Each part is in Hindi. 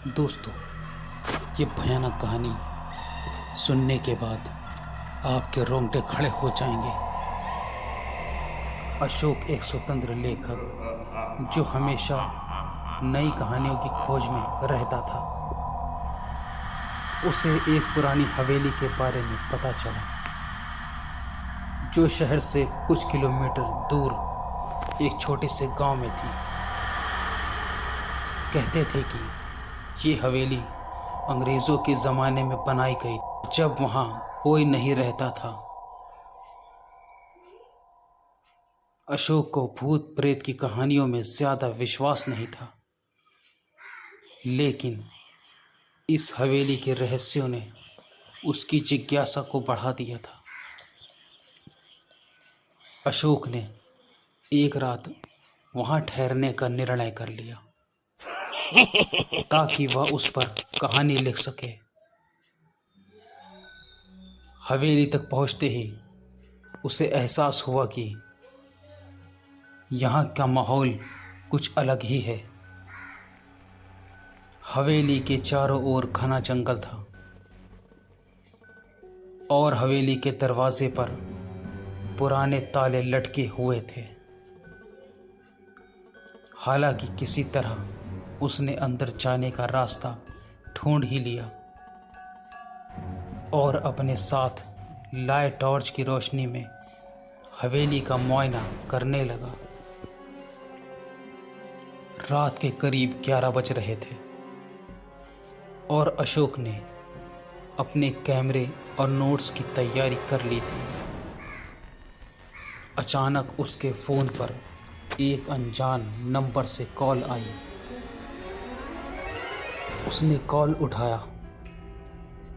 दोस्तों, ये भयानक कहानी सुनने के बाद आपके रोंगटे खड़े हो जाएंगे। अशोक एक स्वतंत्र लेखक जो हमेशा नई कहानियों की खोज में रहता था। उसे एक पुरानी हवेली के बारे में पता चला जो शहर से कुछ किलोमीटर दूर एक छोटे से गांव में थी। कहते थे कि ये हवेली अंग्रेज़ों के ज़माने में बनाई गई जब वहाँ कोई नहीं रहता था। अशोक को भूत प्रेत की कहानियों में ज़्यादा विश्वास नहीं था, लेकिन इस हवेली के रहस्यों ने उसकी जिज्ञासा को बढ़ा दिया था। अशोक ने एक रात वहाँ ठहरने का निर्णय कर लिया ताकि वह उस पर कहानी लिख सके। हवेली तक पहुँचते ही उसे एहसास हुआ कि यहाँ का माहौल कुछ अलग ही है। हवेली के चारों ओर घना जंगल था और हवेली के दरवाजे पर पुराने ताले लटके हुए थे। हालांकि किसी तरह उसने अंदर जाने का रास्ता ढूंढ ही लिया और अपने साथ लाए टॉर्च की रोशनी में हवेली का मुआयना करने लगा। रात के करीब 11 बज रहे थे और अशोक ने अपने कैमरे और नोट्स की तैयारी कर ली थी। अचानक उसके फ़ोन पर एक अनजान नंबर से कॉल आई। उसने कॉल उठाया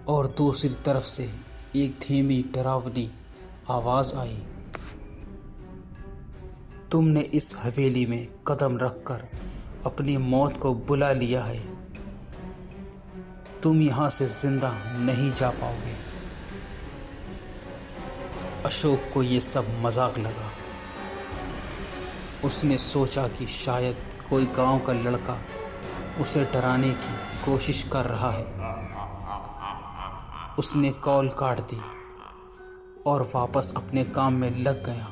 और दूसरी तरफ से एक धीमी डरावनी आवाज़ आई। तुमने इस हवेली में कदम रखकर अपनी मौत को बुला लिया है। तुम यहाँ से जिंदा नहीं जा पाओगे। अशोक को ये सब मजाक लगा। उसने सोचा कि शायद कोई गांव का लड़का उसे डराने की कोशिश कर रहा है। उसने कॉल काट दी और वापस अपने काम में लग गया।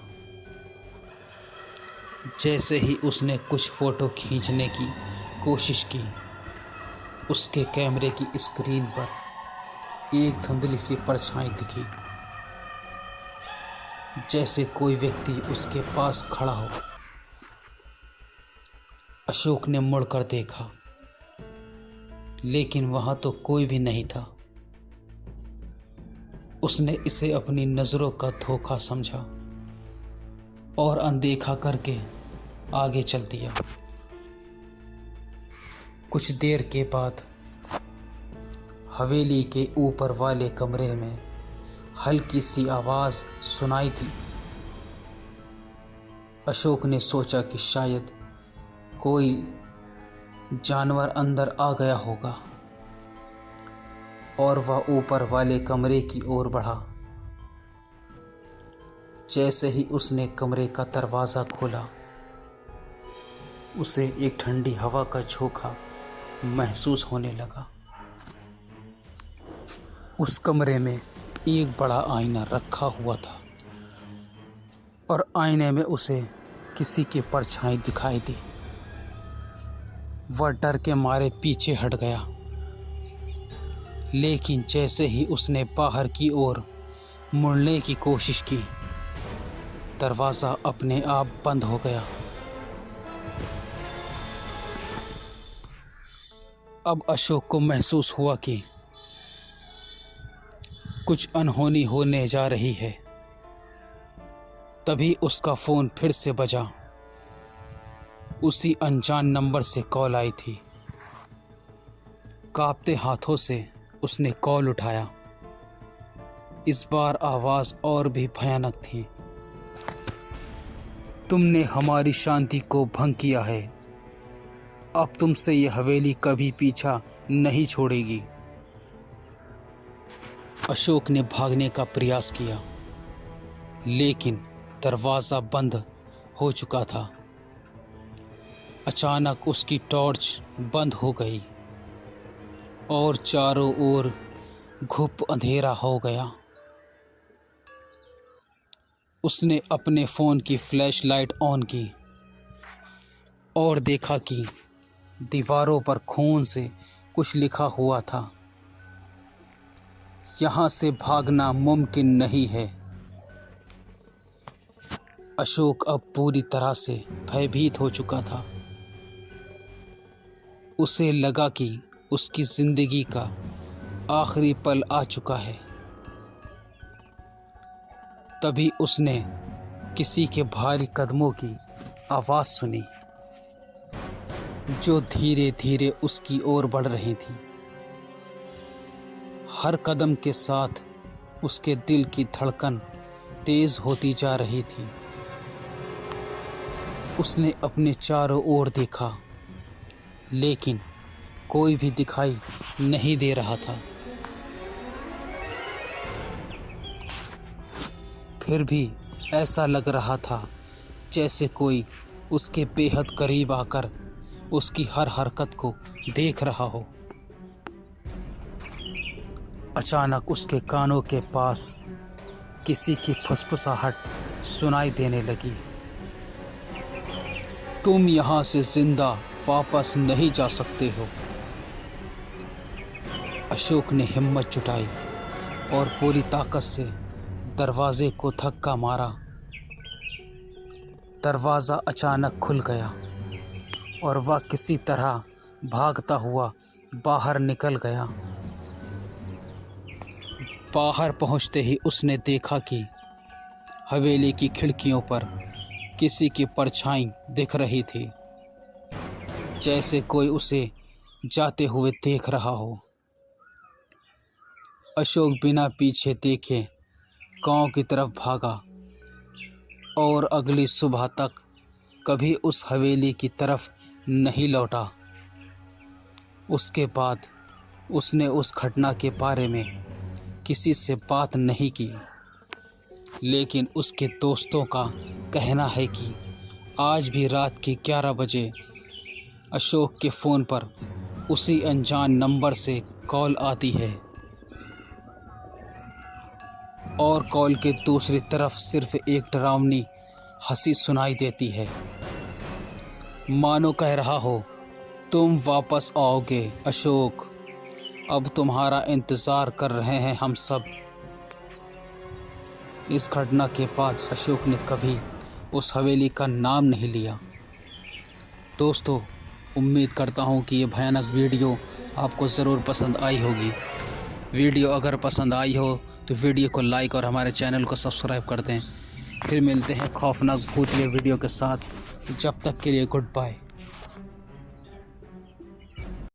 जैसे ही उसने कुछ फ़ोटो खींचने की कोशिश की, उसके कैमरे की स्क्रीन पर एक धुंधली सी परछाई दिखी, जैसे कोई व्यक्ति उसके पास खड़ा हो। अशोक ने मुड़कर देखा, लेकिन वहाँ तो कोई भी नहीं था। उसने इसे अपनी नज़रों का धोखा समझा और अनदेखा करके आगे चल दिया। कुछ देर के बाद हवेली के ऊपर वाले कमरे में हल्की सी आवाज़ सुनाई दी। अशोक ने सोचा कि शायद कोई जानवर अंदर आ गया होगा और वह ऊपर वाले कमरे की ओर बढ़ा। जैसे ही उसने कमरे का दरवाज़ा खोला, उसे एक ठंडी हवा का झोंका महसूस होने लगा। उस कमरे में एक बड़ा आईना रखा हुआ था और आईने में उसे किसी की परछाई दिखाई दी। वह डर के मारे पीछे हट गया, लेकिन जैसे ही उसने बाहर की ओर मुड़ने की कोशिश की, दरवाज़ा अपने आप बंद हो गया। अब अशोक को महसूस हुआ कि कुछ अनहोनी होने जा रही है। तभी उसका फ़ोन फिर से बजा। उसी अनजान नंबर से कॉल आई थी। कांपते हाथों से उसने कॉल उठाया। इस बार आवाज़ और भी भयानक थी। तुमने हमारी शांति को भंग किया है। अब तुमसे ये हवेली कभी पीछा नहीं छोड़ेगी। अशोक ने भागने का प्रयास किया, लेकिन दरवाज़ा बंद हो चुका था। अचानक उसकी टॉर्च बंद हो गई और चारों ओर घुप अंधेरा हो गया। उसने अपने फ़ोन की फ्लैश लाइट ऑन की और देखा कि दीवारों पर खून से कुछ लिखा हुआ था। यहाँ से भागना मुमकिन नहीं है। अशोक अब पूरी तरह से भयभीत हो चुका था। उसे लगा कि उसकी ज़िंदगी का आखिरी पल आ चुका है। तभी उसने किसी के भारी कदमों की आवाज़ सुनी जो धीरे धीरे उसकी ओर बढ़ रही थी। हर कदम के साथ उसके दिल की धड़कन तेज़ होती जा रही थी। उसने अपने चारों ओर देखा, लेकिन कोई भी दिखाई नहीं दे रहा था। फिर भी ऐसा लग रहा था जैसे कोई उसके बेहद करीब आकर उसकी हर हरकत को देख रहा हो। अचानक उसके कानों के पास किसी की फुसफुसाहट सुनाई देने लगी। तुम यहाँ से जिंदा वापस नहीं जा सकते हो। अशोक ने हिम्मत जुटाई और पूरी ताकत से दरवाजे को धक्का मारा। दरवाज़ा अचानक खुल गया और वह किसी तरह भागता हुआ बाहर निकल गया। बाहर पहुंचते ही उसने देखा कि हवेली की खिड़कियों पर किसी की परछाई दिख रही थी, जैसे कोई उसे जाते हुए देख रहा हो। अशोक बिना पीछे देखे गांव की तरफ भागा और अगली सुबह तक कभी उस हवेली की तरफ नहीं लौटा। उसके बाद उसने उस घटना के बारे में किसी से बात नहीं की, लेकिन उसके दोस्तों का कहना है कि आज भी रात के 11 बजे अशोक के फ़ोन पर उसी अनजान नंबर से कॉल आती है और कॉल के दूसरी तरफ सिर्फ एक डरावनी हंसी सुनाई देती है, मानो कह रहा हो, तुम वापस आओगे अशोक, अब तुम्हारा इंतज़ार कर रहे हैं हम सब। इस घटना के बाद अशोक ने कभी उस हवेली का नाम नहीं लिया। दोस्तों, उम्मीद करता हूँ कि ये भयानक वीडियो आपको ज़रूर पसंद आई होगी। वीडियो अगर पसंद आई हो तो वीडियो को लाइक और हमारे चैनल को सब्सक्राइब कर दें। फिर मिलते हैं खौफनाक भूतिया वीडियो के साथ। जब तक के लिए गुड बाय।